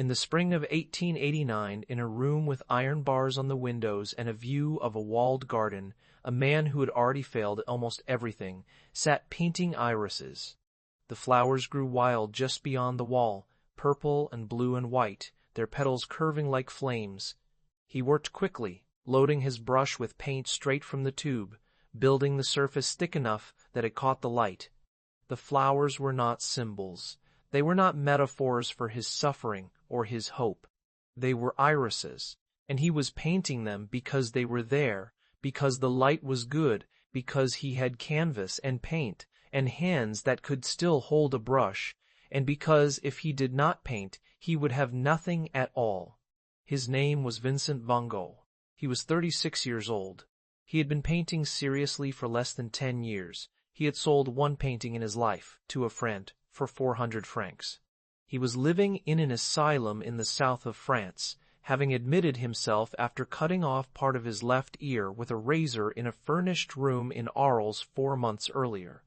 In the spring of 1889, in a room with iron bars on the windows and a view of a walled garden, a man who had already failed at almost everything sat painting irises. The flowers grew wild just beyond the wall, purple and blue and white, their petals curving like flames. He worked quickly, loading his brush with paint straight from the tube, building the surface thick enough that it caught the light. The flowers were not symbols. They were not metaphors for his suffering or his hope. They were irises, and he was painting them because they were there, because the light was good, because he had canvas and paint and hands that could still hold a brush, and because if he did not paint, he would have nothing at all. His name was Vincent van Gogh. He was 36 years old. He had been painting seriously for less than 10 years. He had sold one painting in his life to a friend for 400 francs. He was living in an asylum in the south of France, having admitted himself after cutting off part of his left ear with a razor in a furnished room in Arles 4 months earlier.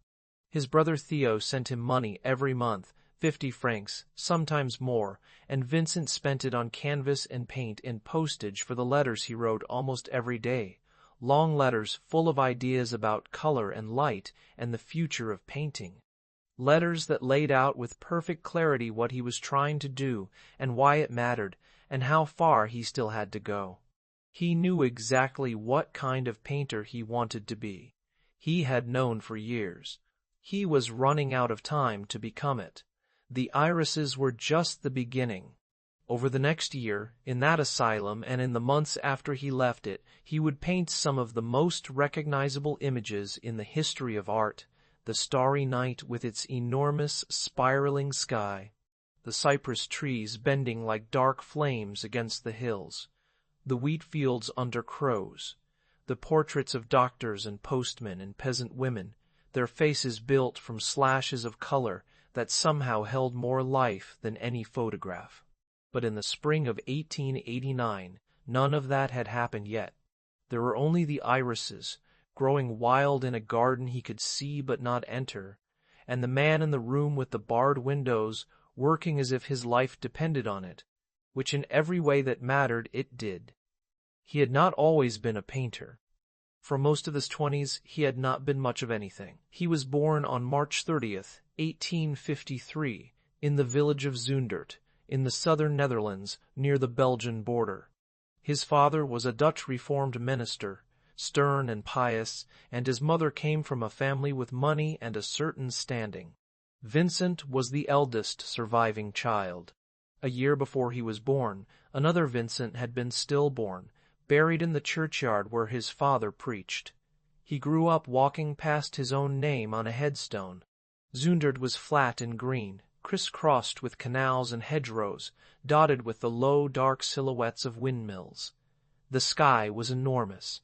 His brother Theo sent him money every month, 50 francs, sometimes more, and Vincent spent it on canvas and paint and postage for the letters he wrote almost every day, long letters full of ideas about color and light and the future of painting. Letters that laid out with perfect clarity what he was trying to do and why it mattered and how far he still had to go. He knew exactly what kind of painter he wanted to be. He had known for years. He was running out of time to become it. The irises were just the beginning. Over the next year, in that asylum and in the months after he left it, he would paint some of the most recognizable images in the history of art: the starry night with its enormous spiraling sky, the cypress trees bending like dark flames against the hills, the wheat fields under crows, the portraits of doctors and postmen and peasant women, their faces built from slashes of color that somehow held more life than any photograph. But in the spring of 1889, none of that had happened yet. There were only the irises, growing wild in a garden he could see but not enter, and the man in the room with the barred windows working as if his life depended on it, which in every way that mattered it did. He had not always been a painter. For most of his 20s, he had not been much of anything. He was born on March 30th, 1853, in the village of Zundert, in the southern Netherlands, near the Belgian border. His father was a Dutch Reformed minister, stern and pious, and his mother came from a family with money and a certain standing. Vincent was the eldest surviving child. A year before he was born, another Vincent had been stillborn, buried in the churchyard where his father preached. He grew up walking past his own name on a headstone. Zundert was flat and green, crisscrossed with canals and hedgerows, dotted with the low, dark silhouettes of windmills. The sky was enormous.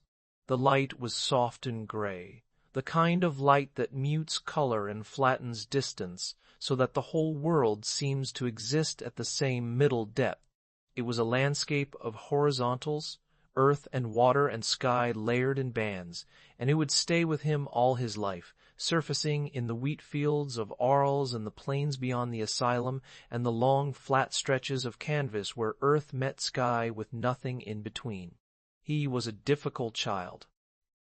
The light was soft and gray, the kind of light that mutes color and flattens distance, so that the whole world seems to exist at the same middle depth. It was a landscape of horizontals, earth and water and sky layered in bands, and it would stay with him all his life, surfacing in the wheat fields of Arles and the plains beyond the asylum and the long flat stretches of canvas where earth met sky with nothing in between. He was a difficult child.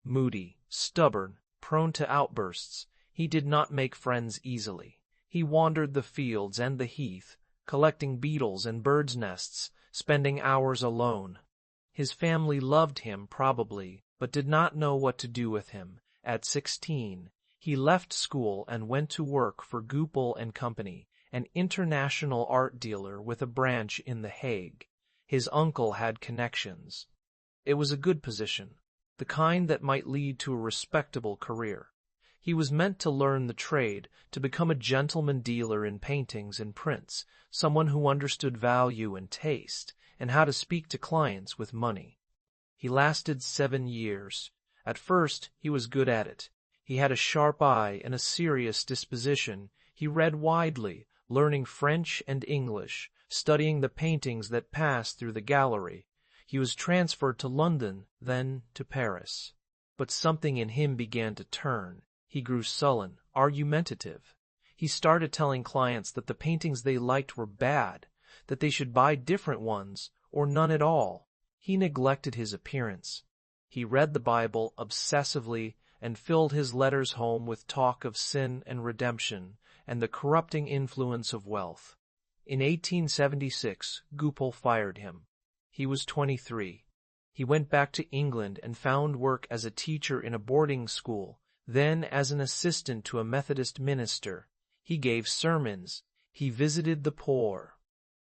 Moody, stubborn, prone to outbursts, he did not make friends easily. He wandered the fields and the heath, collecting beetles and birds' nests, spending hours alone. His family loved him, probably, but did not know what to do with him. At 16, he left school and went to work for Goupil and Company, an international art dealer with a branch in The Hague. His uncle had connections. It was a good position, the kind that might lead to a respectable career. He was meant to learn the trade, to become a gentleman dealer in paintings and prints, someone who understood value and taste, and how to speak to clients with money. He lasted 7 years. At first, he was good at it. He had a sharp eye and a serious disposition. He read widely, learning French and English, studying the paintings that passed through the gallery. He was transferred to London, then to Paris. But something in him began to turn. He grew sullen, argumentative. He started telling clients that the paintings they liked were bad, that they should buy different ones, or none at all. He neglected his appearance. He read the Bible obsessively and filled his letters home with talk of sin and redemption and the corrupting influence of wealth. In 1876, Goupil fired him. He was 23. He went back to England and found work as a teacher in a boarding school, then as an assistant to a Methodist minister. He gave sermons. He visited the poor.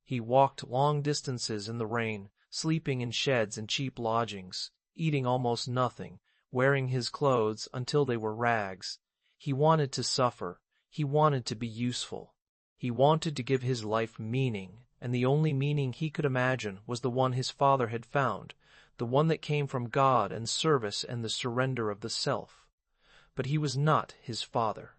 He walked long distances in the rain, sleeping in sheds and cheap lodgings, eating almost nothing, wearing his clothes until they were rags. He wanted to suffer. He wanted to be useful. He wanted to give his life meaning, and the only meaning he could imagine was the one his father had found, the one that came from God and service and the surrender of the self. But he was not his father.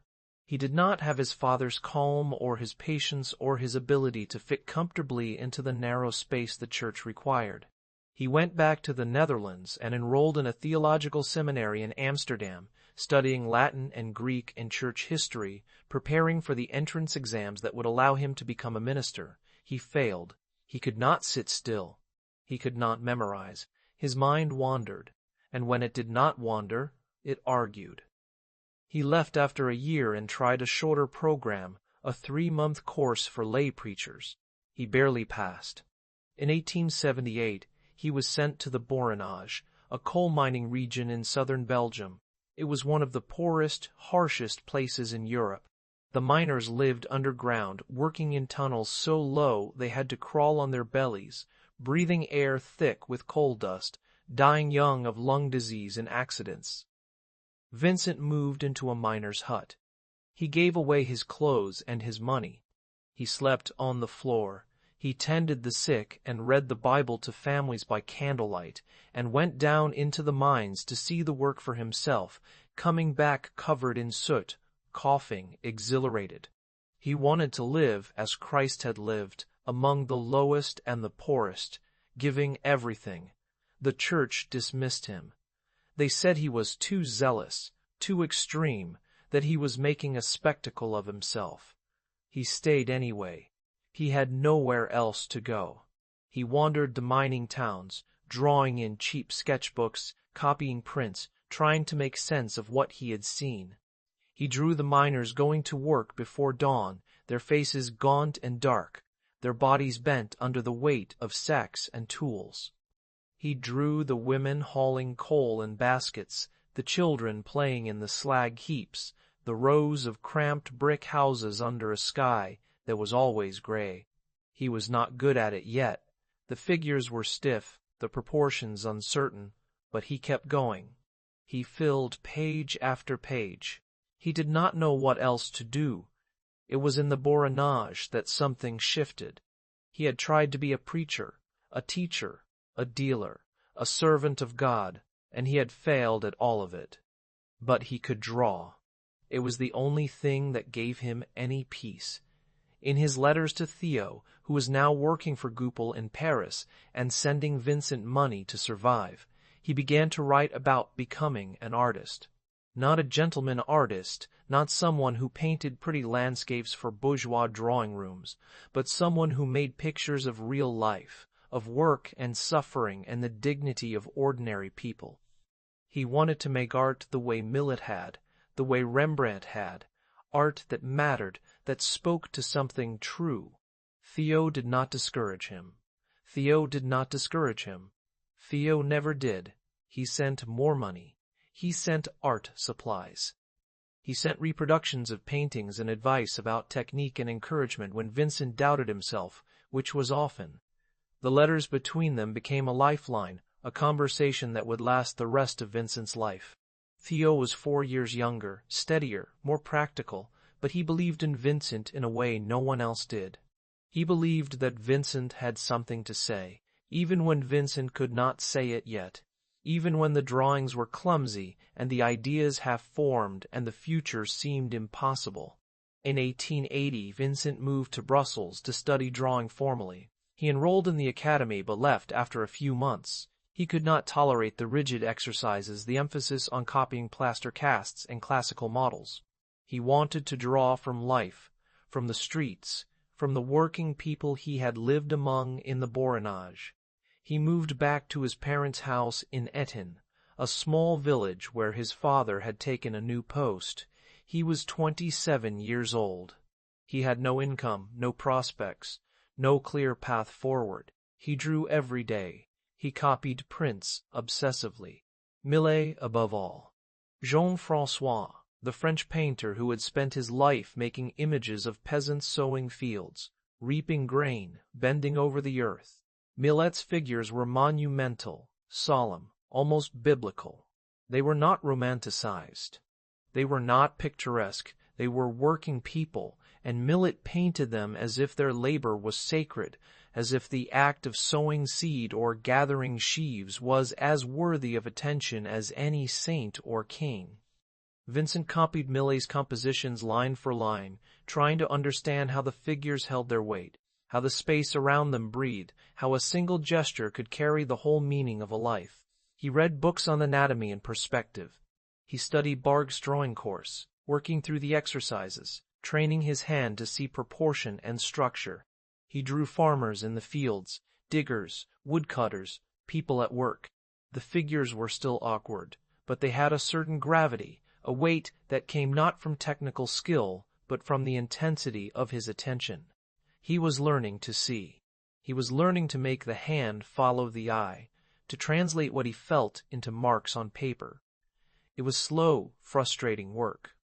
He did not have his father's calm or his patience or his ability to fit comfortably into the narrow space the church required. He went back to the Netherlands and enrolled in a theological seminary in Amsterdam, studying Latin and Greek and church history, preparing for the entrance exams that would allow him to become a minister. He failed. He could not sit still. He could not memorize. His mind wandered, and when it did not wander, it argued. He left after a year and tried a shorter program, a 3-month course for lay preachers. He barely passed. In 1878, he was sent to the Borinage, a coal mining region in southern Belgium. It was one of the poorest, harshest places in Europe. The miners lived underground, working in tunnels so low they had to crawl on their bellies, breathing air thick with coal dust, dying young of lung disease and accidents. Vincent moved into a miner's hut. He gave away his clothes and his money. He slept on the floor. He tended the sick and read the Bible to families by candlelight, and went down into the mines to see the work for himself, coming back covered in soot, coughing, exhilarated. He wanted to live as Christ had lived, among the lowest and the poorest, giving everything. The church dismissed him. They said he was too zealous, too extreme, that he was making a spectacle of himself. He stayed anyway. He had nowhere else to go. He wandered the mining towns, drawing in cheap sketchbooks, copying prints, trying to make sense of what he had seen. He drew the miners going to work before dawn, their faces gaunt and dark, their bodies bent under the weight of sacks and tools. He drew the women hauling coal in baskets, the children playing in the slag heaps, the rows of cramped brick houses under a sky that was always gray. He was not good at it yet. The figures were stiff, the proportions uncertain, but he kept going. He filled page after page. He did not know what else to do. It was in the Borinage that something shifted. He had tried to be a preacher, a teacher, a dealer, a servant of God, and he had failed at all of it. But he could draw. It was the only thing that gave him any peace. In his letters to Theo, who was now working for Goupil in Paris and sending Vincent money to survive, he began to write about becoming an artist. Not a gentleman artist, not someone who painted pretty landscapes for bourgeois drawing rooms, but someone who made pictures of real life, of work and suffering and the dignity of ordinary people. He wanted to make art the way Millet had, the way Rembrandt had, art that mattered, that spoke to something true. Theo did not discourage him. Theo did not discourage him. Theo never did. He sent more money. He sent art supplies. He sent reproductions of paintings and advice about technique and encouragement when Vincent doubted himself, which was often. The letters between them became a lifeline, a conversation that would last the rest of Vincent's life. Theo was 4 years younger, steadier, more practical, but he believed in Vincent in a way no one else did. He believed that Vincent had something to say, even when Vincent could not say it yet, even when the drawings were clumsy and the ideas half-formed and the future seemed impossible. In 1880, Vincent moved to Brussels to study drawing formally. He enrolled in the academy but left after a few months. He could not tolerate the rigid exercises, the emphasis on copying plaster casts and classical models. He wanted to draw from life, from the streets, from the working people he had lived among in the Borinage. He moved back to his parents' house in Etten, a small village where his father had taken a new post. He was 27 years old. He had no income, no prospects, no clear path forward. He drew every day. He copied prints obsessively. Millet above all. Jean-François, the French painter who had spent his life making images of peasants sowing fields, reaping grain, bending over the earth. Millet's figures were monumental, solemn, almost biblical. They were not romanticized. They were not picturesque. They were working people, and Millet painted them as if their labor was sacred, as if the act of sowing seed or gathering sheaves was as worthy of attention as any saint or king. Vincent copied Millet's compositions line for line, trying to understand how the figures held their weight, how the space around them breathed, how a single gesture could carry the whole meaning of a life. He read books on anatomy and perspective. He studied Bargues's drawing course, working through the exercises, training his hand to see proportion and structure. He drew farmers in the fields, diggers, woodcutters, people at work. The figures were still awkward, but they had a certain gravity, a weight that came not from technical skill, but from the intensity of his attention. He was learning to see. He was learning to make the hand follow the eye, to translate what he felt into marks on paper. It was slow, frustrating work.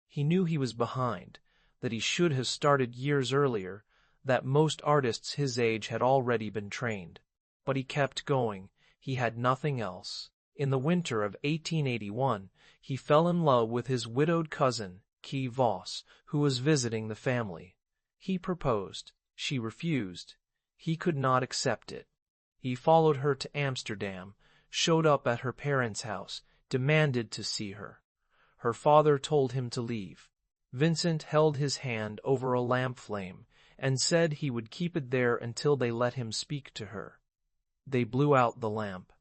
He knew he was behind, that he should have started years earlier, that most artists his age had already been trained. But he kept going. He had nothing else. In the winter of 1881, he fell in love with his widowed cousin, Guy Voss, who was visiting the family. He proposed. She refused. He could not accept it. He followed her to Amsterdam, showed up at her parents' house, demanded to see her. Her father told him to leave. Vincent held his hand over a lamp flame and said he would keep it there until they let him speak to her. They blew out the lamp.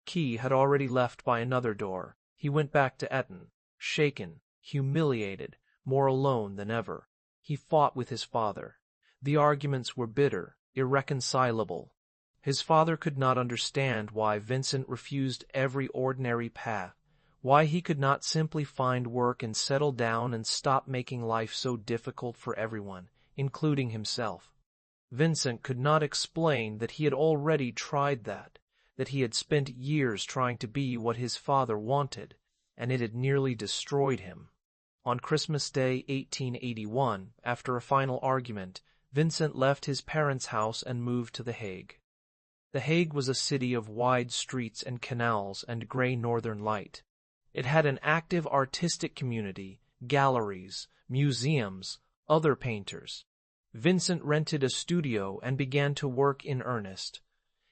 Guy had already left by another door. He went back to Etten, shaken, humiliated, more alone than ever. He fought with his father. The arguments were bitter, irreconcilable. His father could not understand why Vincent refused every ordinary path, why he could not simply find work and settle down and stop making life so difficult for everyone, including himself. Vincent could not explain that he had already tried that he had spent years trying to be what his father wanted, and it had nearly destroyed him. On Christmas Day 1881, after a final argument, Vincent left his parents' house and moved to The Hague. The Hague was a city of wide streets and canals and gray northern light. It had an active artistic community, galleries, museums, other painters. Vincent rented a studio and began to work in earnest.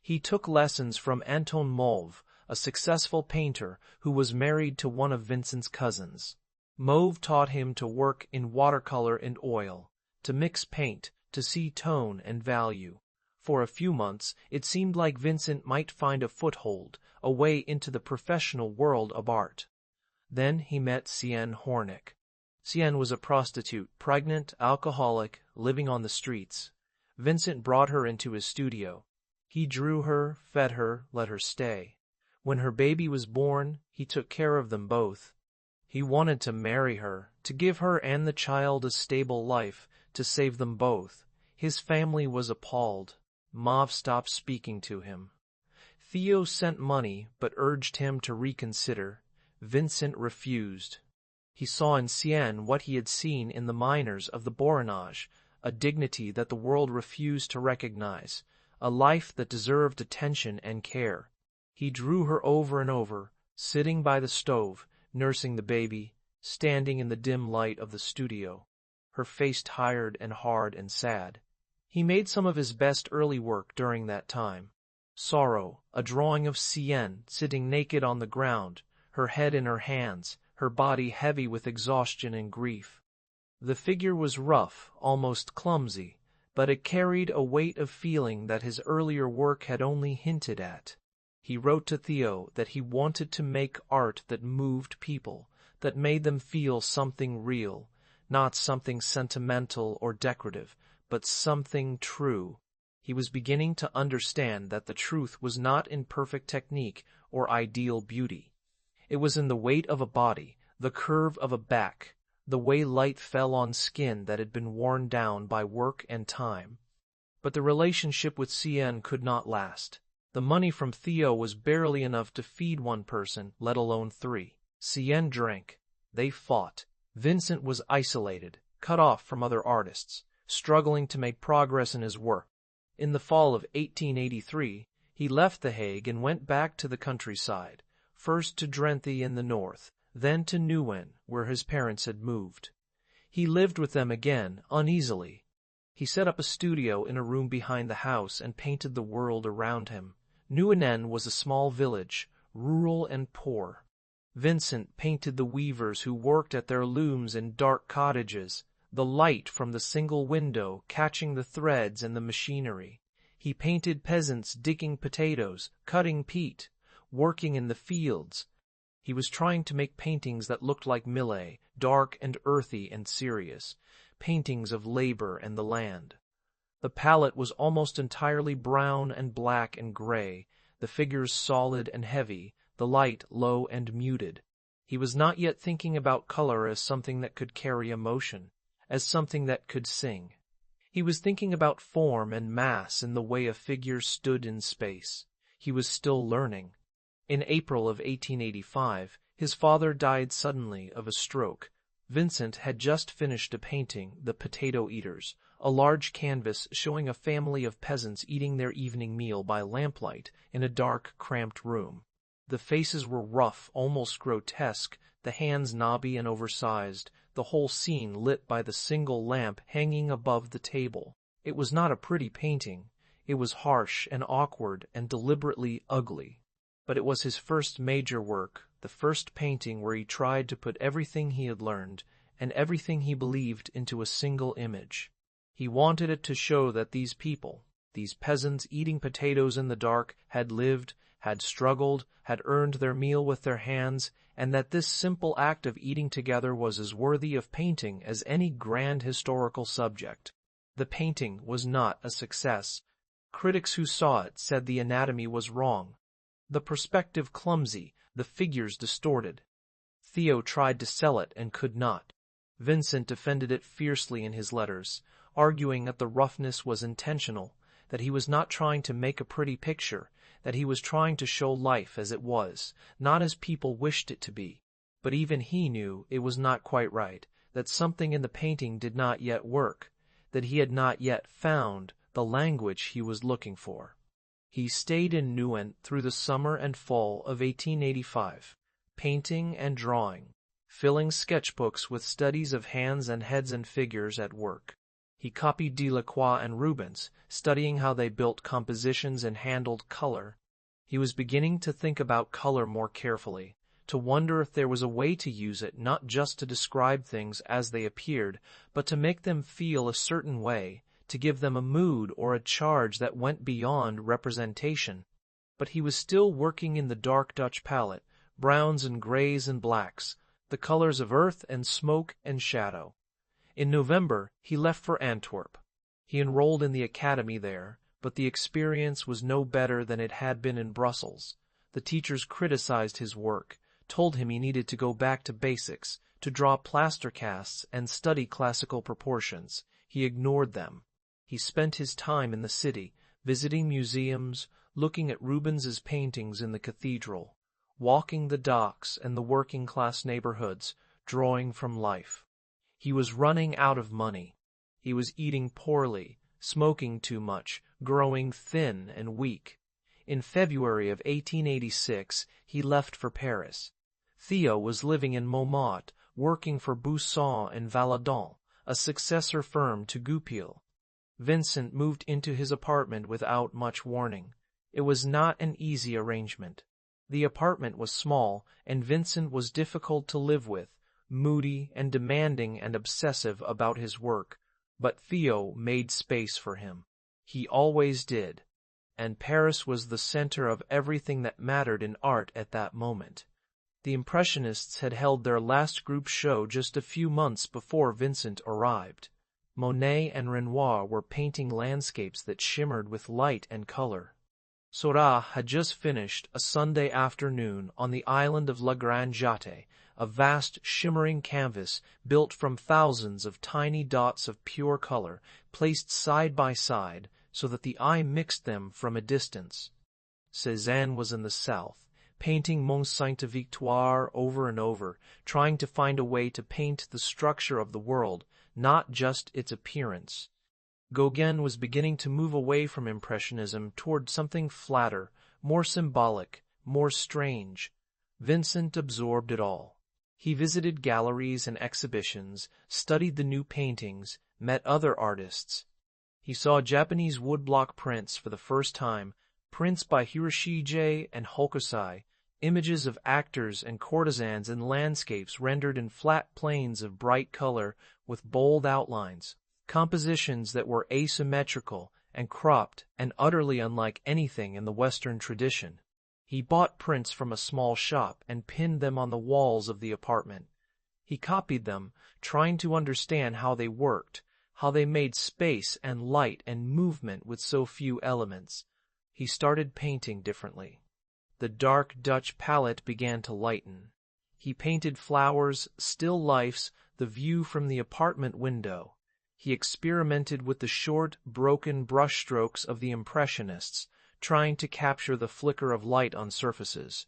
He took lessons from Anton Mauve, a successful painter who was married to one of Vincent's cousins. Mauve taught him to work in watercolor and oil, to mix paint, to see tone and value. For a few months, it seemed like Vincent might find a foothold, a way into the professional world of art. Then he met Sienne Hornick. Sienne was a prostitute, pregnant, alcoholic, living on the streets. Vincent brought her into his studio. He drew her, fed her, let her stay. When her baby was born, he took care of them both. He wanted to marry her, to give her and the child a stable life, to save them both. His family was appalled. Mauve stopped speaking to him. Theo sent money, but urged him to reconsider. Vincent refused. He saw in Sienne what he had seen in the miners of the Borinage, a dignity that the world refused to recognize, a life that deserved attention and care. He drew her over and over, sitting by the stove, nursing the baby, standing in the dim light of the studio, her face tired and hard and sad. He made some of his best early work during that time. Sorrow, a drawing of Sienne sitting naked on the ground, her head in her hands, her body heavy with exhaustion and grief. The figure was rough, almost clumsy, but it carried a weight of feeling that his earlier work had only hinted at. He wrote to Theo that he wanted to make art that moved people, that made them feel something real, not something sentimental or decorative, but something true. He was beginning to understand that the truth was not in perfect technique or ideal beauty. It was in the weight of a body, the curve of a back, the way light fell on skin that had been worn down by work and time. But the relationship with Cien could not last. The money from Theo was barely enough to feed one person, let alone three. Cien drank. They fought. Vincent was isolated, cut off from other artists, struggling to make progress in his work. In the fall of 1883, he left The Hague and went back to the countryside, first to Drenthe in the north, then to Neuen, where his parents had moved. He lived with them again, uneasily. He set up a studio in a room behind the house and painted the world around him. Nieuwenen was a small village, rural and poor. Vincent painted the weavers who worked at their looms in dark cottages, the light from the single window catching the threads and the machinery. He painted peasants digging potatoes, cutting peat, working in the fields. He was trying to make paintings that looked like Millet, dark and earthy and serious, paintings of labor and the land. The palette was almost entirely brown and black and gray, the figures solid and heavy, the light low and muted. He was not yet thinking about color as something that could carry emotion, as something that could sing. He was thinking about form and mass in the way a figure stood in space. He was still learning. In April of 1885, his father died suddenly of a stroke. Vincent had just finished a painting, The Potato Eaters, a large canvas showing a family of peasants eating their evening meal by lamplight in a dark, cramped room. The faces were rough, almost grotesque, the hands knobby and oversized, the whole scene lit by the single lamp hanging above the table. It was not a pretty painting. It was harsh and awkward and deliberately ugly. But it was his first major work, the first painting where he tried to put everything he had learned and everything he believed into a single image. He wanted it to show that these people, these peasants eating potatoes in the dark, had lived, had struggled, had earned their meal with their hands, and that this simple act of eating together was as worthy of painting as any grand historical subject. The painting was not a success. Critics who saw it said the anatomy was wrong, the perspective clumsy, the figures distorted. Theo tried to sell it and could not. Vincent defended it fiercely in his letters, arguing that the roughness was intentional, that he was not trying to make a pretty picture, that he was trying to show life as it was, not as people wished it to be. But even he knew it was not quite right, that something in the painting did not yet work, that he had not yet found the language he was looking for. He stayed in Neuen through the summer and fall of 1885, painting and drawing, filling sketchbooks with studies of hands and heads and figures at work. He copied Delacroix and Rubens, studying how they built compositions and handled color. He was beginning to think about color more carefully, to wonder if there was a way to use it not just to describe things as they appeared, but to make them feel a certain way, to give them a mood or a charge that went beyond representation. But he was still working in the dark Dutch palette, browns and grays and blacks, the colors of earth and smoke and shadow. In November, he left for Antwerp. He enrolled in the academy there, but the experience was no better than it had been in Brussels. The teachers criticized his work, told him he needed to go back to basics, to draw plaster casts and study classical proportions. He ignored them. He spent his time in the city, visiting museums, looking at Rubens's paintings in the cathedral, walking the docks and the working-class neighborhoods, drawing from life. He was running out of money. He was eating poorly, smoking too much, growing thin and weak. In February of 1886, he left for Paris. Theo was living in Montmartre, working for Busson and Valadon, a successor firm to Goupil. Vincent moved into his apartment without much warning. It was not an easy arrangement. The apartment was small, and Vincent was difficult to live with, moody and demanding and obsessive about his work, but Theo made space for him. He always did. And Paris was the center of everything that mattered in art at that moment. The Impressionists had held their last group show just a few months before Vincent arrived. Monet and Renoir were painting landscapes that shimmered with light and color. Seurat had just finished a Sunday afternoon on the island of La Grande Jatte, a vast shimmering canvas built from thousands of tiny dots of pure color, placed side by side so that the eye mixed them from a distance. Cézanne was in the south, painting Mont Sainte-Victoire over and over, trying to find a way to paint the structure of the world, not just its appearance. Gauguin was beginning to move away from Impressionism toward something flatter, more symbolic, more strange. Vincent absorbed it all. He visited galleries and exhibitions, studied the new paintings, met other artists. He saw Japanese woodblock prints for the first time, prints by Hiroshige and Hokusai, images of actors and courtesans in landscapes rendered in flat plains of bright color with bold outlines, compositions that were asymmetrical and cropped and utterly unlike anything in the Western tradition. He bought prints from a small shop and pinned them on the walls of the apartment. He copied them, trying to understand how they worked, how they made space and light and movement with so few elements. He started painting differently. The dark Dutch palette began to lighten. He painted flowers, still lifes, the view from the apartment window. He experimented with the short, broken brushstrokes of the Impressionists, trying to capture the flicker of light on surfaces.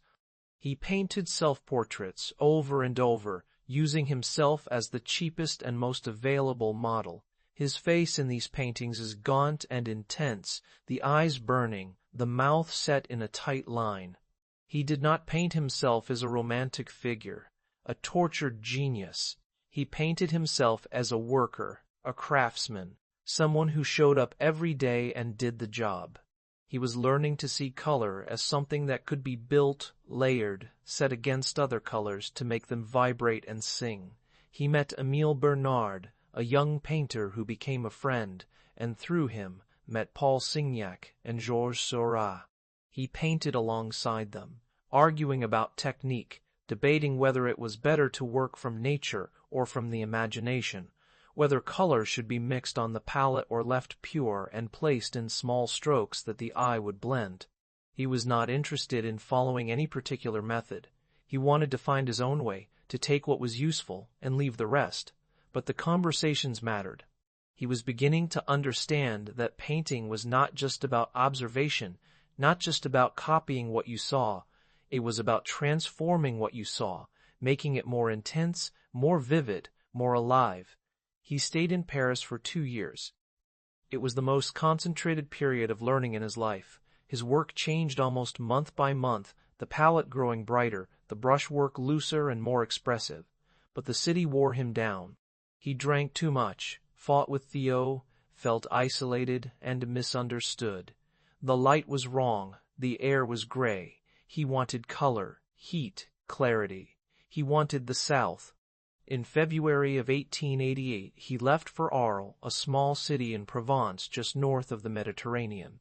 He painted self-portraits over and over, using himself as the cheapest and most available model. His face in these paintings is gaunt and intense, the eyes burning, the mouth set in a tight line. He did not paint himself as a romantic figure, a tortured genius. He painted himself as a worker, a craftsman, someone who showed up every day and did the job. He was learning to see color as something that could be built, layered, set against other colors to make them vibrate and sing. He met Émile Bernard, a young painter who became a friend, and through him met Paul Signac and Georges Seurat. He painted alongside them, arguing about technique, debating whether it was better to work from nature or from the imagination, whether color should be mixed on the palette or left pure and placed in small strokes that the eye would blend. He was not interested in following any particular method. He wanted to find his own way, to take what was useful and leave the rest. But the conversations mattered. He was beginning to understand that painting was not just about observation, not just about copying what you saw. It was about transforming what you saw, making it more intense, more vivid, more alive. He stayed in Paris for 2 years. It was the most concentrated period of learning in his life. His work changed almost month by month, the palette growing brighter, the brushwork looser and more expressive. But the city wore him down. He drank too much, fought with Theo, felt isolated and misunderstood. The light was wrong, the air was gray. He wanted color, heat, clarity. He wanted the South. In February of 1888, he left for Arles, a small city in Provence just north of the Mediterranean.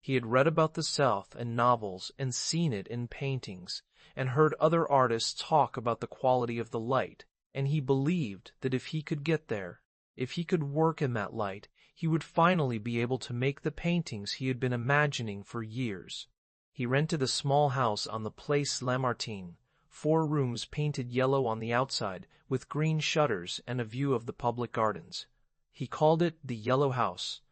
He had read about the South in novels and seen it in paintings, and heard other artists talk about the quality of the light, and he believed that if he could get there, if he could work in that light, he would finally be able to make the paintings he had been imagining for years. He rented a small house on the Place Lamartine, 4 rooms painted yellow on the outside, with green shutters and a view of the public gardens. He called it the Yellow House.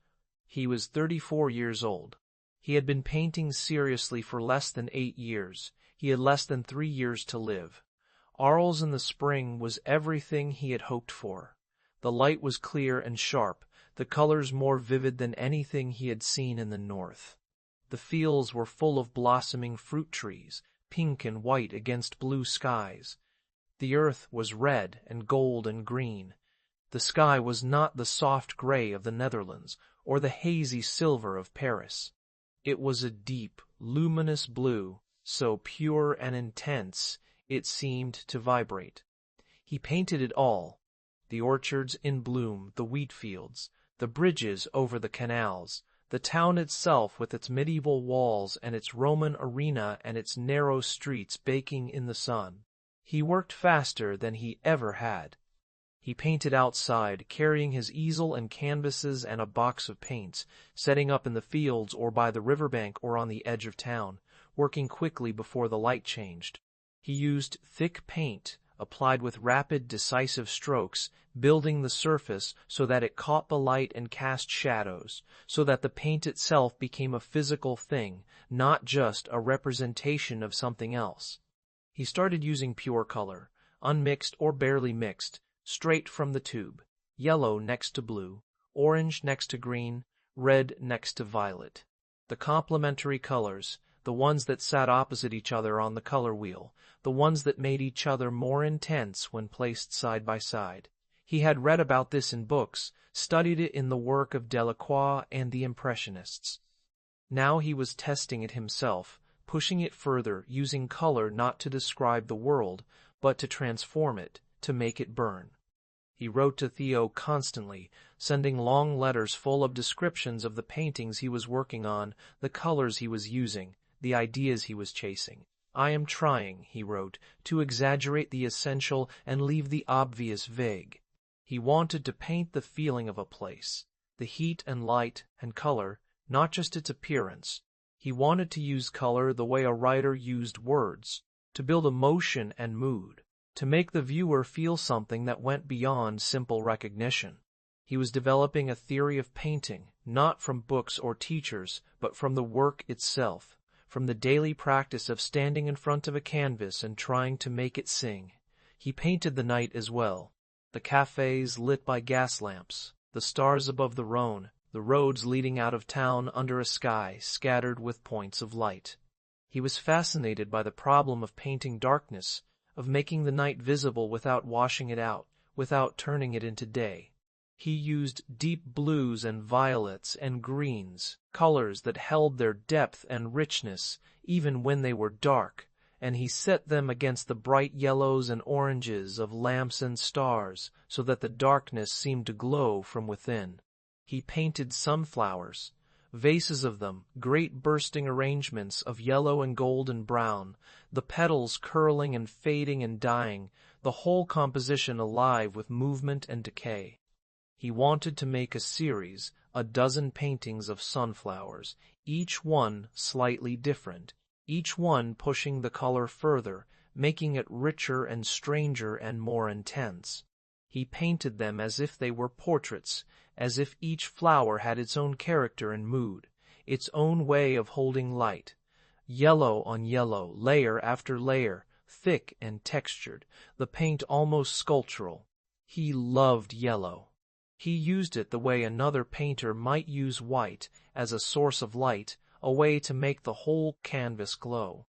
He was 34 years old. He had been painting seriously for less than 8 years. He had less than 3 years to live. Arles in the spring was everything he had hoped for. The light was clear and sharp, the colors more vivid than anything he had seen in the north. The fields were full of blossoming fruit trees, pink and white against blue skies. The earth was red and gold and green. The sky was not the soft gray of the Netherlands or the hazy silver of Paris. It was a deep, luminous blue, so pure and intense it seemed to vibrate. He painted it all: the orchards in bloom, the wheat fields, the bridges over the canals, the town itself with its medieval walls and its Roman arena and its narrow streets baking in the sun. He worked faster than he ever had. He painted outside, carrying his easel and canvases and a box of paints, setting up in the fields or by the riverbank or on the edge of town, working quickly before the light changed. He used thick paint, applied with rapid, decisive strokes, building the surface so that it caught the light and cast shadows, so that the paint itself became a physical thing, not just a representation of something else. He started using pure color, unmixed or barely mixed, straight from the tube, yellow next to blue, orange next to green, red next to violet. The complementary colors, the ones that sat opposite each other on the color wheel, the ones that made each other more intense when placed side by side. He had read about this in books, studied it in the work of Delacroix and the Impressionists. Now he was testing it himself, pushing it further, using color not to describe the world, but to transform it, to make it burn. He wrote to Theo constantly, sending long letters full of descriptions of the paintings he was working on, the colors he was using, the ideas he was chasing. "I am trying," he wrote, "to exaggerate the essential and leave the obvious vague." He wanted to paint the feeling of a place, the heat and light and color, not just its appearance. He wanted to use color the way a writer used words, to build emotion and mood, to make the viewer feel something that went beyond simple recognition. He was developing a theory of painting, not from books or teachers, but from the work itself, from the daily practice of standing in front of a canvas and trying to make it sing. He painted the night as well, the cafes lit by gas lamps, the stars above the Rhone, the roads leading out of town under a sky scattered with points of light. He was fascinated by the problem of painting darkness, of making the night visible without washing it out, without turning it into day. He used deep blues and violets and greens, colors that held their depth and richness even when they were dark, and he set them against the bright yellows and oranges of lamps and stars so that the darkness seemed to glow from within. He painted sunflowers, vases of them, great bursting arrangements of yellow and gold and brown, the petals curling and fading and dying, the whole composition alive with movement and decay. He wanted to make a series, a dozen paintings of sunflowers, each one slightly different, each one pushing the color further, making it richer and stranger and more intense. He painted them as if they were portraits, as if each flower had its own character and mood, its own way of holding light. Yellow on yellow, layer after layer, thick and textured, the paint almost sculptural. He loved yellow. He used it the way another painter might use white, as a source of light, a way to make the whole canvas glow.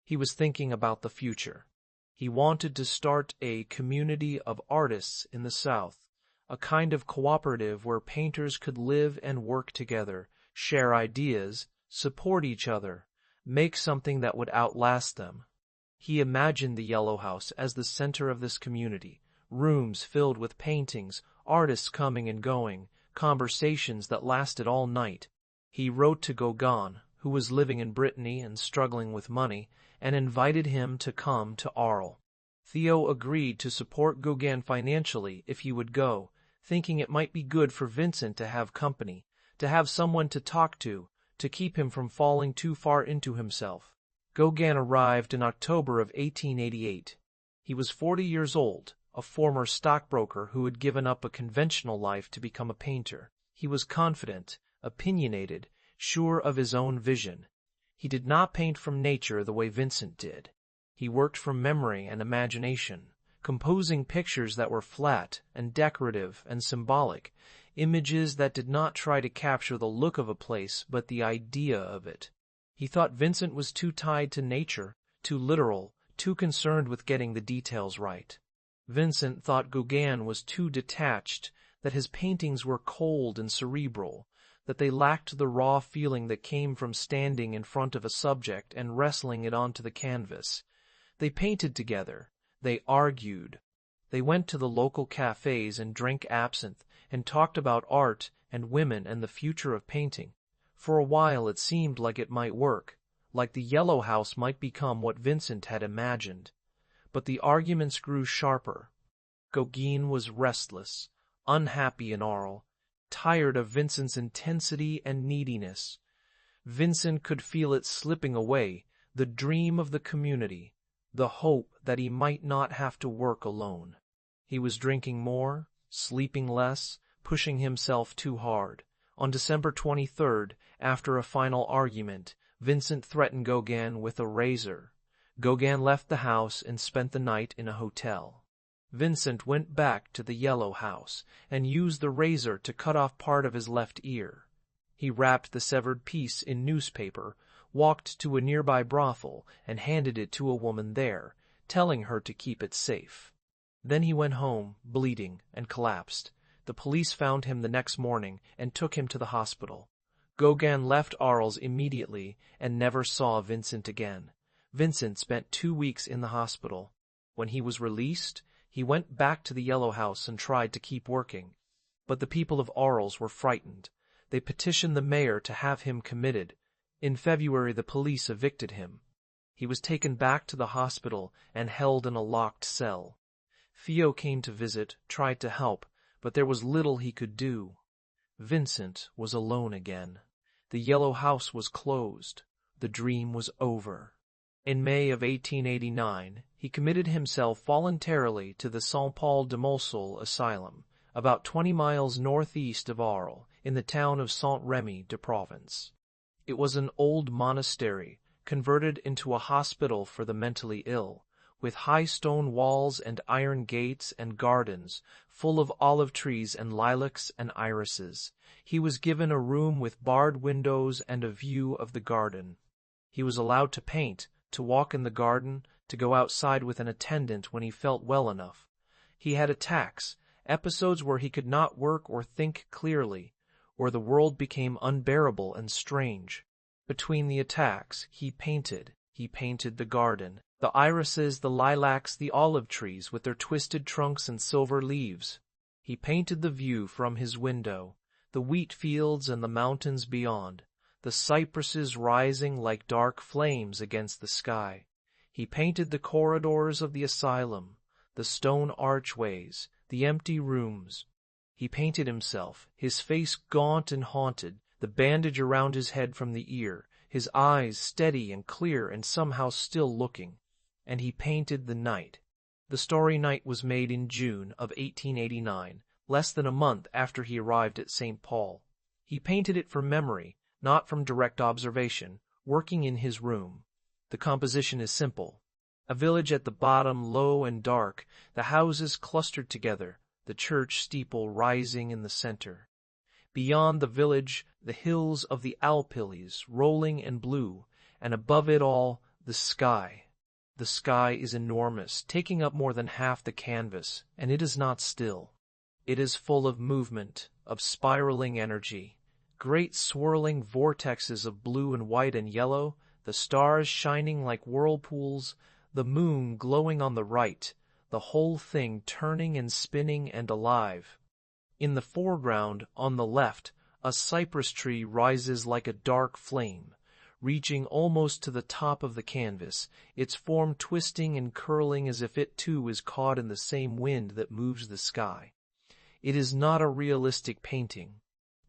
He was thinking about the future. He wanted to start a community of artists in the South, a kind of cooperative where painters could live and work together, share ideas, support each other, make something that would outlast them. He imagined the Yellow House as the center of this community, rooms filled with paintings, artists coming and going, conversations that lasted all night. He wrote to Gauguin, who was living in Brittany and struggling with money, and invited him to come to Arles. Theo agreed to support Gauguin financially if he would go, thinking it might be good for Vincent to have company, to have someone to talk to keep him from falling too far into himself. Gauguin arrived in October of 1888. He was 40 years old, a former stockbroker who had given up a conventional life to become a painter. He was confident, opinionated, sure of his own vision. He did not paint from nature the way Vincent did. He worked from memory and imagination, composing pictures that were flat and decorative and symbolic, images that did not try to capture the look of a place but the idea of it. He thought Vincent was too tied to nature, too literal, too concerned with getting the details right. Vincent thought Gauguin was too detached, that his paintings were cold and cerebral, that they lacked the raw feeling that came from standing in front of a subject and wrestling it onto the canvas. They painted together. They argued. They went to the local cafes and drank absinthe and talked about art and women and the future of painting. For a while it seemed like it might work, like the Yellow House might become what Vincent had imagined. But the arguments grew sharper. Gauguin was restless, unhappy in Arles, tired of Vincent's intensity and neediness. Vincent could feel it slipping away, the dream of the community, the hope that he might not have to work alone. He was drinking more, sleeping less, pushing himself too hard. On December 23rd, after a final argument, Vincent threatened Gauguin with a razor. Gauguin left the house and spent the night in a hotel. Vincent went back to the yellow house and used the razor to cut off part of his left ear. He wrapped the severed piece in newspaper, walked to a nearby brothel, and handed it to a woman there, telling her to keep it safe. Then he went home, bleeding, and collapsed. The police found him the next morning and took him to the hospital. Gauguin left Arles immediately and never saw Vincent again. Vincent spent 2 weeks in the hospital. When he was released, he went back to the yellow house and tried to keep working. But the people of Arles were frightened. They petitioned the mayor to have him committed. In February, the police evicted him. He was taken back to the hospital and held in a locked cell. Theo came to visit, tried to help, but there was little he could do. Vincent was alone again. The yellow house was closed. The dream was over. In May of 1889, he committed himself voluntarily to the Saint-Paul-de-Molsol asylum, about 20 miles northeast of Arles, in the town of Saint-Remy-de-Provence. It was an old monastery, converted into a hospital for the mentally ill, with high stone walls and iron gates and gardens, full of olive trees and lilacs and irises. He was given a room with barred windows and a view of the garden. He was allowed to paint, to walk in the garden, to go outside with an attendant when he felt well enough. He had attacks, episodes where he could not work or think clearly, where the world became unbearable and strange. Between the attacks, he painted. He painted the garden, the irises, the lilacs, the olive trees with their twisted trunks and silver leaves. He painted the view from his window, the wheat fields and the mountains beyond, the cypresses rising like dark flames against the sky. He painted the corridors of the asylum, the stone archways, the empty rooms. He painted himself, his face gaunt and haunted, the bandage around his head from the ear, his eyes steady and clear and somehow still looking. And he painted the night. The Starry Night was made in June of 1889, less than a month after he arrived at St. Paul. He painted it from memory, not from direct observation, working in his room. The composition is simple. A village at the bottom, low and dark, the houses clustered together, the church steeple rising in the center. Beyond the village, the hills of the Alpilles, rolling and blue, and above it all, the sky. The sky is enormous, taking up more than half the canvas, and it is not still. It is full of movement, of spiraling energy, great swirling vortexes of blue and white and yellow, the stars shining like whirlpools, the moon glowing on the right, the whole thing turning and spinning and alive. In the foreground, on the left, a cypress tree rises like a dark flame, reaching almost to the top of the canvas, its form twisting and curling as if it too is caught in the same wind that moves the sky. It is not a realistic painting.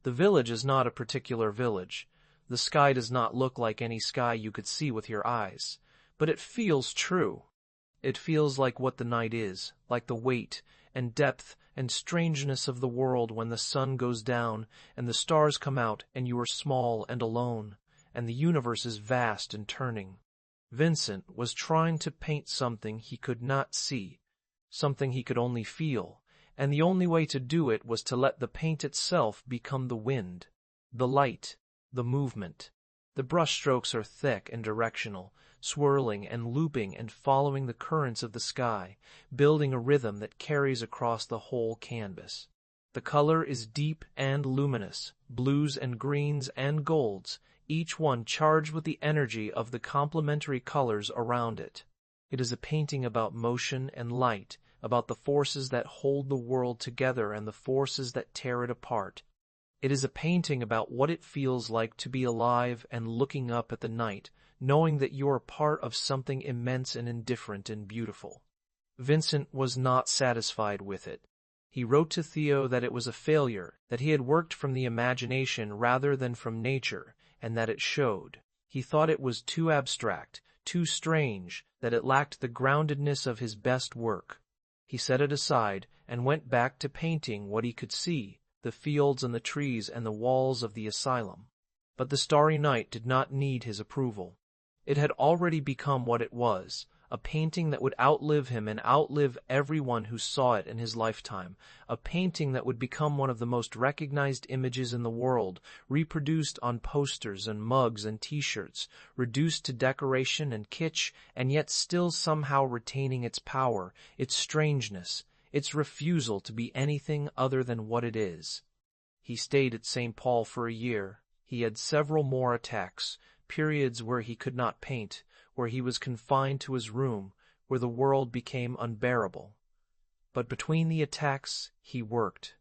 The village is not a particular village. The sky does not look like any sky you could see with your eyes, but it feels true. It feels like what the night is, like the weight and depth and strangeness of the world when the sun goes down and the stars come out and you are small and alone, and the universe is vast and turning. Vincent was trying to paint something he could not see, something he could only feel, and the only way to do it was to let the paint itself become the wind, the light, the movement. The brushstrokes are thick and directional, swirling and looping and following the currents of the sky, building a rhythm that carries across the whole canvas. The color is deep and luminous, blues and greens and golds, each one charged with the energy of the complementary colors around it. It is a painting about motion and light, about the forces that hold the world together and the forces that tear it apart. It is a painting about what it feels like to be alive and looking up at the night, knowing that you are part of something immense and indifferent and beautiful. Vincent was not satisfied with it. He wrote to Theo that it was a failure, that he had worked from the imagination rather than from nature, and that it showed. He thought it was too abstract, too strange, that it lacked the groundedness of his best work. He set it aside and went back to painting what he could see, the fields and the trees and the walls of the asylum. But the Starry Night did not need his approval. It had already become what it was, a painting that would outlive him and outlive everyone who saw it in his lifetime, a painting that would become one of the most recognized images in the world, reproduced on posters and mugs and t-shirts, reduced to decoration and kitsch, and yet still somehow retaining its power, its strangeness, its refusal to be anything other than what it is. He stayed at St. Paul for a year. He had several more attacks, periods where he could not paint, where he was confined to his room, where the world became unbearable. But between the attacks, he worked.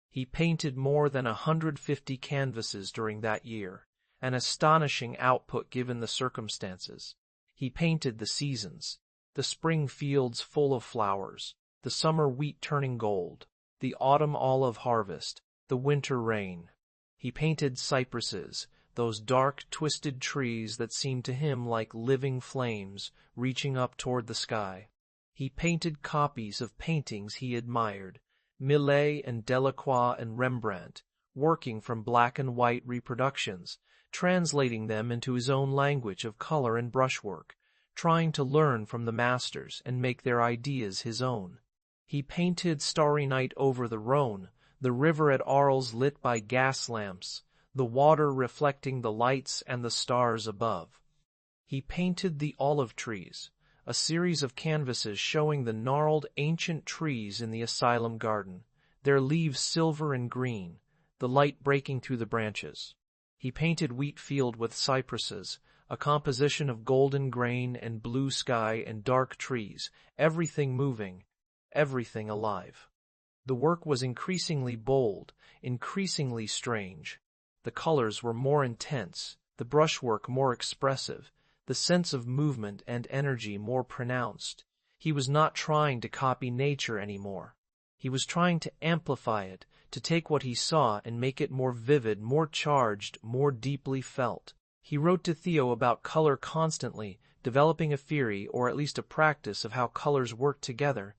He painted more than 150 canvases during that year, an astonishing output given the circumstances. He painted the seasons, the spring fields full of flowers, the summer wheat turning gold, the autumn olive harvest, the winter rain. He painted cypresses, those dark, twisted trees that seemed to him like living flames reaching up toward the sky. He painted copies of paintings he admired, Millet and Delacroix and Rembrandt, working from black and white reproductions, translating them into his own language of color and brushwork, trying to learn from the masters and make their ideas his own. He painted Starry Night over the Rhone, the river at Arles lit by gas lamps, the water reflecting the lights and the stars above. He painted the olive trees, a series of canvases showing the gnarled ancient trees in the asylum garden, their leaves silver and green, the light breaking through the branches. He painted wheat field with cypresses, a composition of golden grain and blue sky and dark trees, everything moving, everything alive. The work was increasingly bold, increasingly strange. The colors were more intense, the brushwork more expressive, the sense of movement and energy more pronounced. He was not trying to copy nature anymore. He was trying to amplify it, to take what he saw and make it more vivid, more charged, more deeply felt. He wrote to Theo about color constantly, developing a theory or at least a practice of how colors work together.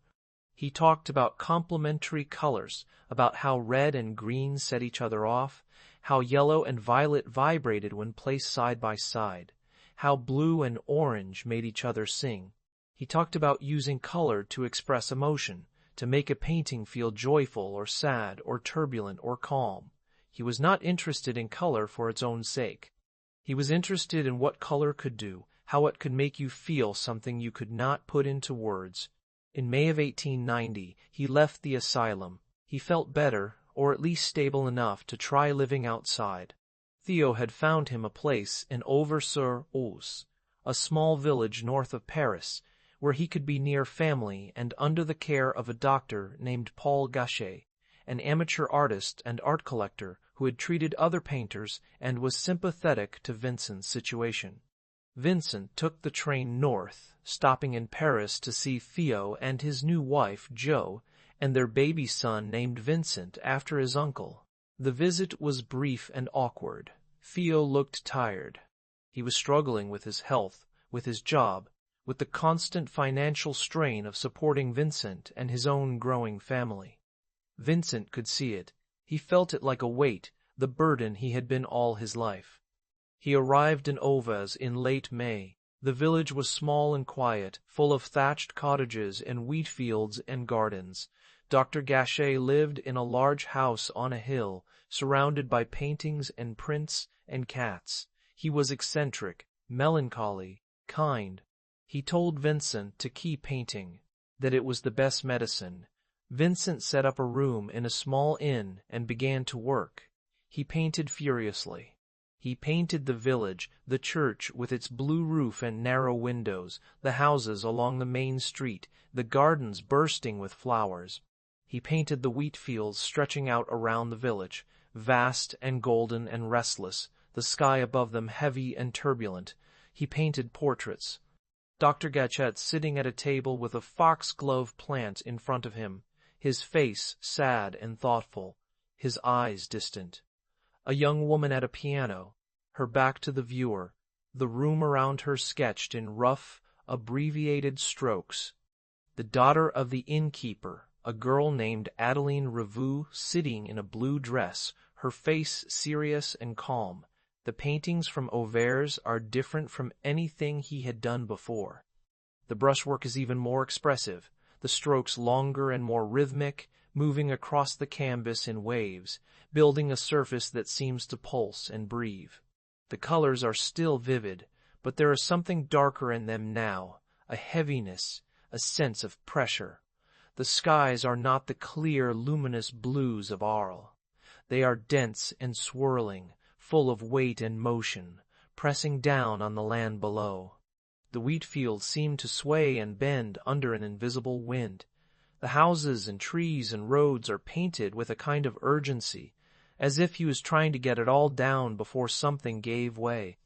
He talked about complementary colors, about how red and green set each other off, how yellow and violet vibrated when placed side by side, how blue and orange made each other sing. He talked about using color to express emotion, to make a painting feel joyful or sad or turbulent or calm. He was not interested in color for its own sake. He was interested in what color could do, how it could make you feel something you could not put into words. In May of 1890, he left the asylum. He felt better, or at least stable enough to try living outside. Theo had found him a place in Auvers-sur-Oise, a small village north of Paris, where he could be near family and under the care of a doctor named Paul Gachet, an amateur artist and art collector who had treated other painters and was sympathetic to Vincent's situation. Vincent took the train north, stopping in Paris to see Theo and his new wife, Jo, and their baby son named Vincent after his uncle. The visit was brief and awkward. Theo looked tired. He was struggling with his health, with his job, with the constant financial strain of supporting Vincent and his own growing family. Vincent could see it. He felt it like a weight, the burden he had been all his life. He arrived in Auvers in late May. The village was small and quiet, full of thatched cottages and wheat fields and gardens. Dr. Gachet lived in a large house on a hill, surrounded by paintings and prints and cats. He was eccentric, melancholy, kind. He told Vincent to keep painting, that it was the best medicine. Vincent set up a room in a small inn and began to work. He painted furiously. He painted the village, the church with its blue roof and narrow windows, the houses along the main street, the gardens bursting with flowers. He painted the wheat fields stretching out around the village, vast and golden and restless, the sky above them heavy and turbulent. He painted portraits. Dr. Gachet sitting at a table with a foxglove plant in front of him, his face sad and thoughtful, his eyes distant. A young woman at a piano, her back to the viewer, the room around her sketched in rough, abbreviated strokes. The daughter of the innkeeper, a girl named Adeline Revue, sitting in a blue dress, her face serious and calm. The paintings from Auvers are different from anything he had done before. The brushwork is even more expressive, the strokes longer and more rhythmic, moving across the canvas in waves, building a surface that seems to pulse and breathe. The colors are still vivid, but there is something darker in them now, a heaviness, a sense of pressure. The skies are not the clear, luminous blues of Arles. They are dense and swirling, full of weight and motion, pressing down on the land below. The wheat fields seem to sway and bend under an invisible wind. The houses and trees and roads are painted with a kind of urgency, as if he was trying to get it all down before something gave way.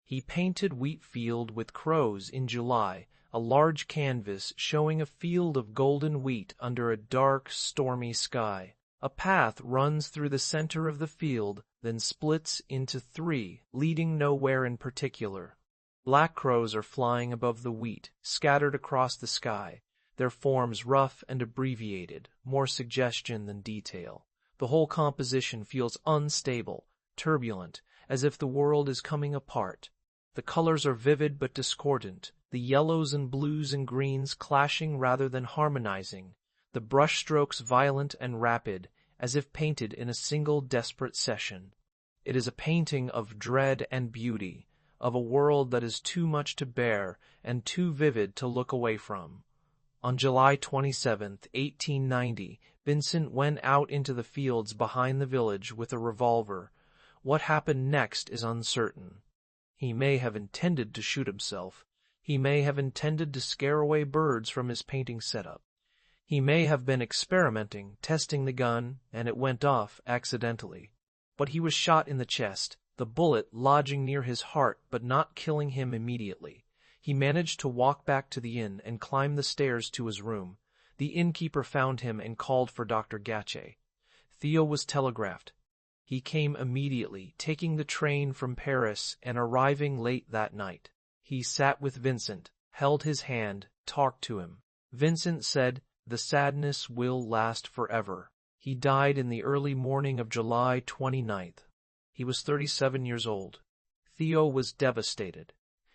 He painted wheat field with crows in July, a large canvas showing a field of golden wheat under a dark, stormy sky. A path runs through the center of the field, then splits into three, leading nowhere in particular. Black crows are flying above the wheat, scattered across the sky, their forms rough and abbreviated, more suggestion than detail. The whole composition feels unstable, turbulent, as if the world is coming apart. The colors are vivid but discordant, the yellows and blues and greens clashing rather than harmonizing, the brushstrokes violent and rapid, as if painted in a single desperate session. It is a painting of dread and beauty, of a world that is too much to bear and too vivid to look away from. On July 27, 1890, Vincent went out into the fields behind the village with a revolver. What happened next is uncertain. He may have intended to shoot himself. He may have intended to scare away birds from his painting setup. He may have been experimenting, testing the gun, and it went off accidentally. But he was shot in the chest, the bullet lodging near his heart but not killing him immediately. He managed to walk back to the inn and climb the stairs to his room. The innkeeper found him and called for Dr. Gachet. Theo was telegraphed. He came immediately, taking the train from Paris and arriving late that night. He sat with Vincent, held his hand, talked to him. Vincent said, "The sadness will last forever." He died in the early morning of July 29th. He was 37 years old. Theo was devastated.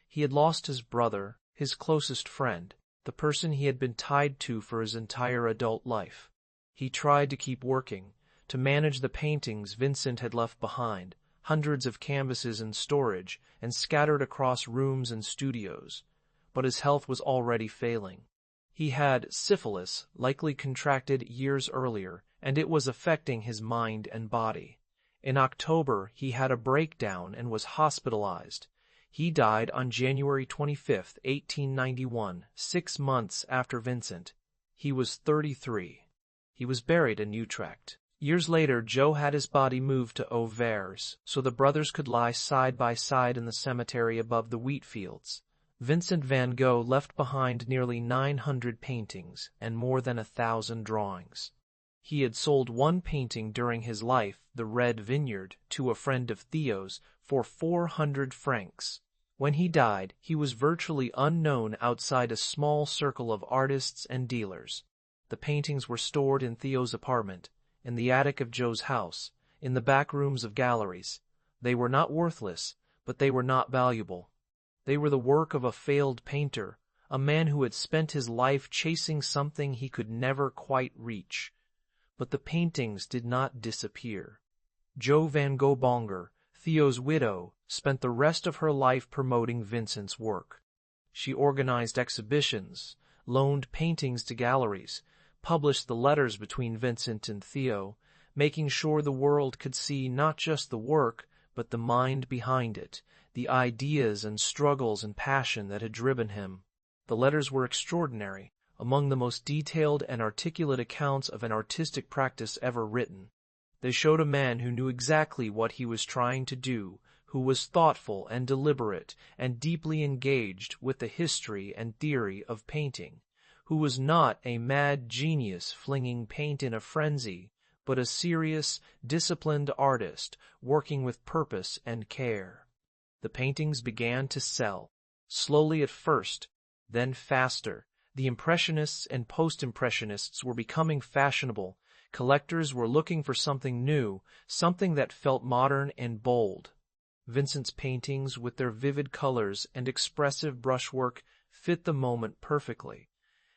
He had lost his brother, his closest friend, the person he had been tied to for his entire adult life. He tried to keep working, to manage the paintings Vincent had left behind, hundreds of canvases in storage and scattered across rooms and studios, but his health was already failing. He had syphilis, likely contracted years earlier, and it was affecting his mind and body. In October, he had a breakdown and was hospitalized. He died on January 25, 1891, 6 months after Vincent. He was 33. He was buried in Utrecht. Years later, Joe had his body moved to Auvers, so the brothers could lie side by side in the cemetery above the wheat fields. Vincent van Gogh left behind nearly 900 paintings and more than 1,000 drawings. He had sold one painting during his life, The Red Vineyard, to a friend of Theo's for 400 francs. When he died, he was virtually unknown outside a small circle of artists and dealers. The paintings were stored in Theo's apartment, in the attic of Joe's house, in the back rooms of galleries. They were not worthless, but they were not valuable. They were the work of a failed painter, a man who had spent his life chasing something he could never quite reach. But the paintings did not disappear. Jo van Gogh Bonger, Theo's widow, spent the rest of her life promoting Vincent's work. She organized exhibitions, loaned paintings to galleries, published the letters between Vincent and Theo, making sure the world could see not just the work, but the mind behind it, the ideas and struggles and passion that had driven him. The letters were extraordinary, among the most detailed and articulate accounts of an artistic practice ever written. They showed a man who knew exactly what he was trying to do, who was thoughtful and deliberate and deeply engaged with the history and theory of painting, who was not a mad genius flinging paint in a frenzy, but a serious, disciplined artist working with purpose and care. The paintings began to sell, slowly at first, then faster. The Impressionists and Post-Impressionists were becoming fashionable. Collectors were looking for something new, something that felt modern and bold. Vincent's paintings, with their vivid colors and expressive brushwork, fit the moment perfectly.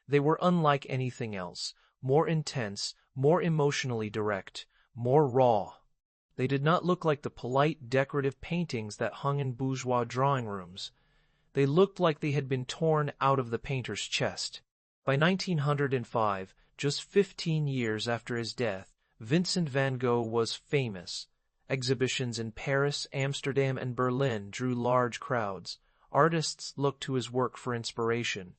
They were unlike anything else, more intense, more emotionally direct, more raw. They did not look like the polite, decorative paintings that hung in bourgeois drawing rooms. They looked like they had been torn out of the painter's chest. By 1905, just 15 years after his death, Vincent van Gogh was famous. Exhibitions in Paris, Amsterdam, and Berlin drew large crowds. Artists looked to his work for inspiration.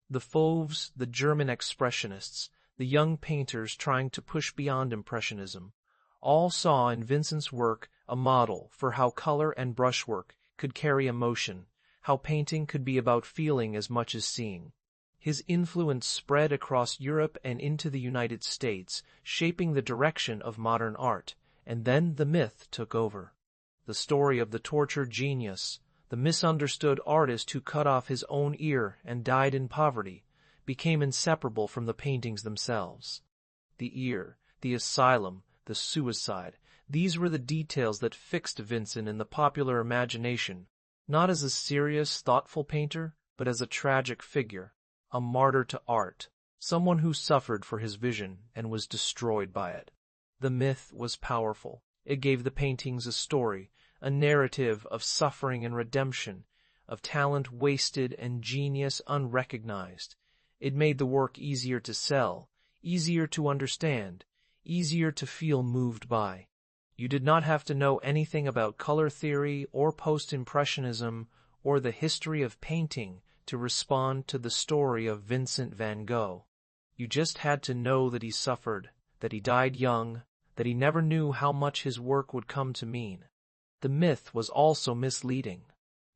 The Fauves, the German expressionists, the young painters trying to push beyond Impressionism, all saw in Vincent's work a model for how color and brushwork could carry emotion, how painting could be about feeling as much as seeing. His influence spread across Europe and into the United States, shaping the direction of modern art, and then the myth took over. The story of the tortured genius, the misunderstood artist who cut off his own ear and died in poverty, became inseparable from the paintings themselves. The ear, the asylum, the suicide, these were the details that fixed Vincent in the popular imagination, not as a serious, thoughtful painter, but as a tragic figure, a martyr to art, someone who suffered for his vision and was destroyed by it. The myth was powerful. It gave the paintings a story, a narrative of suffering and redemption, of talent wasted and genius unrecognized. It made the work easier to sell, easier to understand, easier to feel moved by. You did not have to know anything about color theory or post-impressionism or the history of painting to respond to the story of Vincent van Gogh. You just had to know that he suffered, that he died young, that he never knew how much his work would come to mean. The myth was also misleading.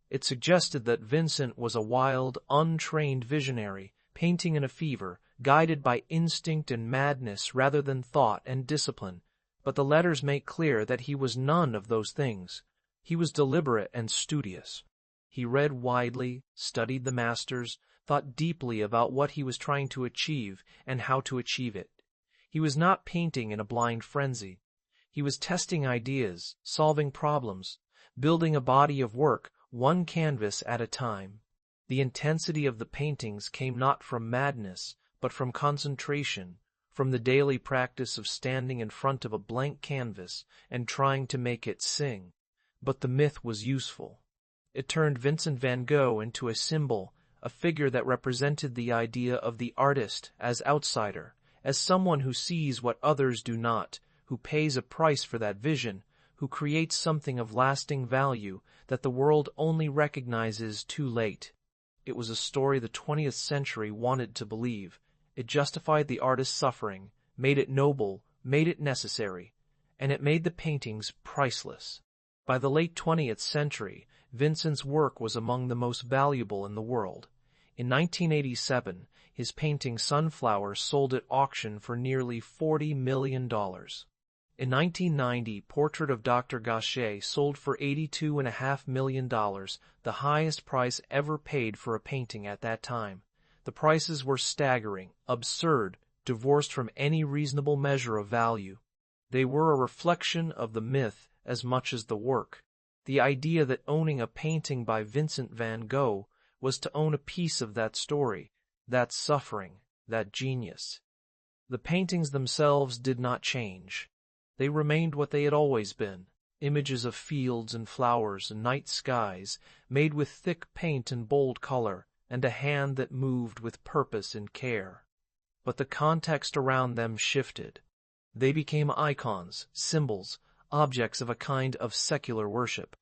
It suggested that Vincent was a wild, untrained visionary, painting in a fever, guided by instinct and madness rather than thought and discipline. But the letters make clear that he was none of those things. He was deliberate and studious. He read widely, studied the masters, thought deeply about what he was trying to achieve and how to achieve it. He was not painting in a blind frenzy. He was testing ideas, solving problems, building a body of work, one canvas at a time. The intensity of the paintings came not from madness, but from concentration, from the daily practice of standing in front of a blank canvas and trying to make it sing. But the myth was useful. It turned Vincent van Gogh into a symbol, a figure that represented the idea of the artist as outsider, as someone who sees what others do not, who pays a price for that vision, who creates something of lasting value that the world only recognizes too late. It was a story the 20th century wanted to believe. It justified the artist's suffering, made it noble, made it necessary, and it made the paintings priceless. By the late 20th century, Vincent's work was among the most valuable in the world. In 1987, his painting Sunflowers sold at auction for nearly $40 million. In 1990, Portrait of Dr. Gachet sold for $82.5 million, the highest price ever paid for a painting at that time. The prices were staggering, absurd, divorced from any reasonable measure of value. They were a reflection of the myth as much as the work. The idea that owning a painting by Vincent van Gogh was to own a piece of that story, that suffering, that genius. The paintings themselves did not change. They remained what they had always been, images of fields and flowers and night skies, made with thick paint and bold color, and a hand that moved with purpose and care. But the context around them shifted. They became icons, symbols, objects of a kind of secular worship.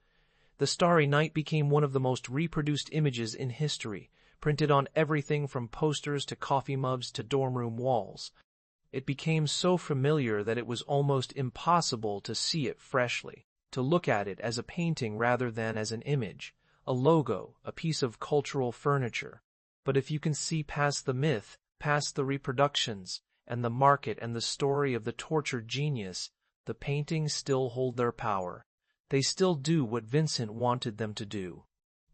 The Starry Night became one of the most reproduced images in history, printed on everything from posters to coffee mugs to dorm room walls. It became so familiar that it was almost impossible to see it freshly, to look at it as a painting rather than as an image, a logo, a piece of cultural furniture. But if you can see past the myth, past the reproductions, and the market and the story of the tortured genius, the paintings still hold their power. They still do what Vincent wanted them to do.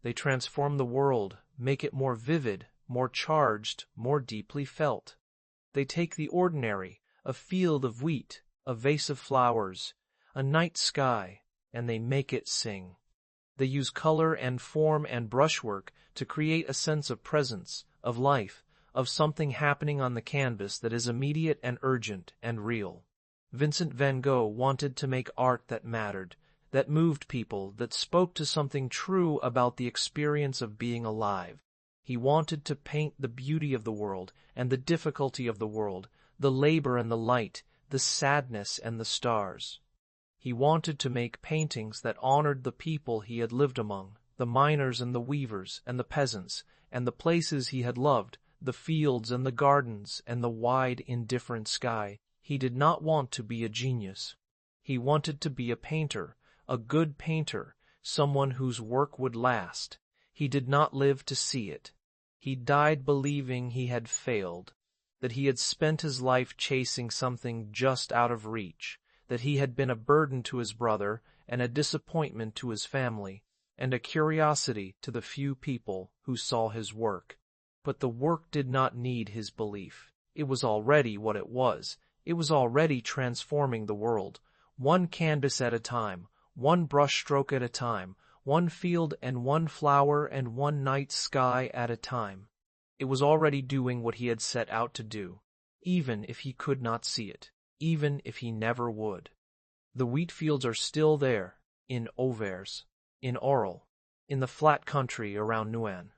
They transform the world, make it more vivid, more charged, more deeply felt. They take the ordinary, a field of wheat, a vase of flowers, a night sky, and they make it sing. They use color and form and brushwork to create a sense of presence, of life, of something happening on the canvas that is immediate and urgent and real. Vincent van Gogh wanted to make art that mattered, that moved people, that spoke to something true about the experience of being alive. He wanted to paint the beauty of the world and the difficulty of the world, the labor and the light, the sadness and the stars. He wanted to make paintings that honored the people he had lived among, the miners and the weavers and the peasants, and the places he had loved, the fields and the gardens and the wide, indifferent sky. He did not want to be a genius. He wanted to be a painter, a good painter, someone whose work would last. He did not live to see it. He died believing he had failed, that he had spent his life chasing something just out of reach, that he had been a burden to his brother and a disappointment to his family, and a curiosity to the few people who saw his work. But the work did not need his belief. It was already what it was. It was already transforming the world, one canvas at a time, one brushstroke at a time, one field and one flower and one night sky at a time. It was already doing what he had set out to do, even if he could not see it, even if he never would. The wheat fields are still there, in Auvers, in Orel, in the flat country around Nuan.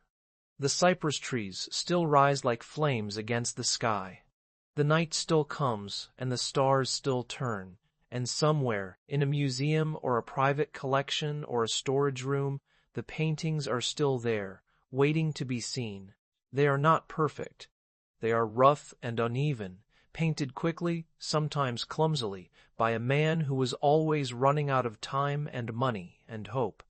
The cypress trees still rise like flames against the sky. The night still comes, and the stars still turn, and somewhere, in a museum or a private collection or a storage room, the paintings are still there, waiting to be seen. They are not perfect. They are rough and uneven, painted quickly, sometimes clumsily, by a man who was always running out of time and money and hope.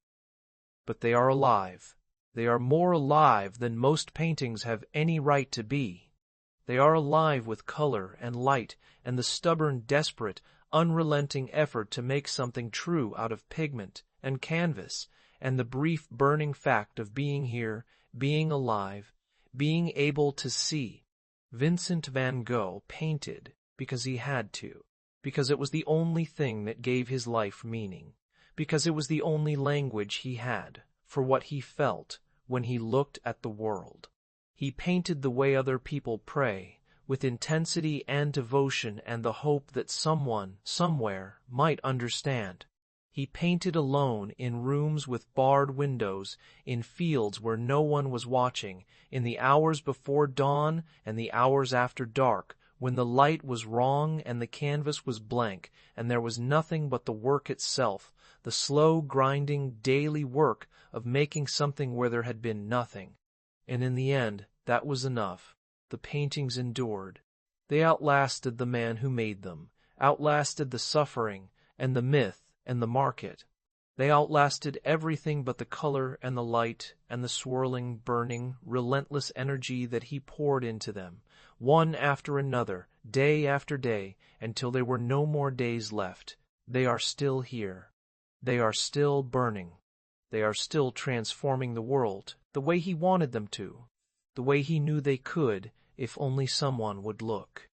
But they are alive. They are more alive than most paintings have any right to be. They are alive with color and light and the stubborn, desperate, unrelenting effort to make something true out of pigment and canvas, and the brief burning fact of being here, being alive, being able to see. Vincent van Gogh painted because he had to, because it was the only thing that gave his life meaning, because it was the only language he had for what he felt when he looked at the world. He painted the way other people pray, with intensity and devotion and the hope that someone, somewhere, might understand. He painted alone in rooms with barred windows, in fields where no one was watching, in the hours before dawn and the hours after dark, when the light was wrong and the canvas was blank, and there was nothing but the work itself, the slow, grinding, daily work of making something where there had been nothing. And in the end, that was enough. The paintings endured. They outlasted the man who made them, outlasted the suffering and the myth and the market. They outlasted everything but the color and the light and the swirling, burning, relentless energy that he poured into them, one after another, day after day, until there were no more days left. They are still here. They are still burning. They are still transforming the world, the way he wanted them to, the way he knew they could, if only someone would look.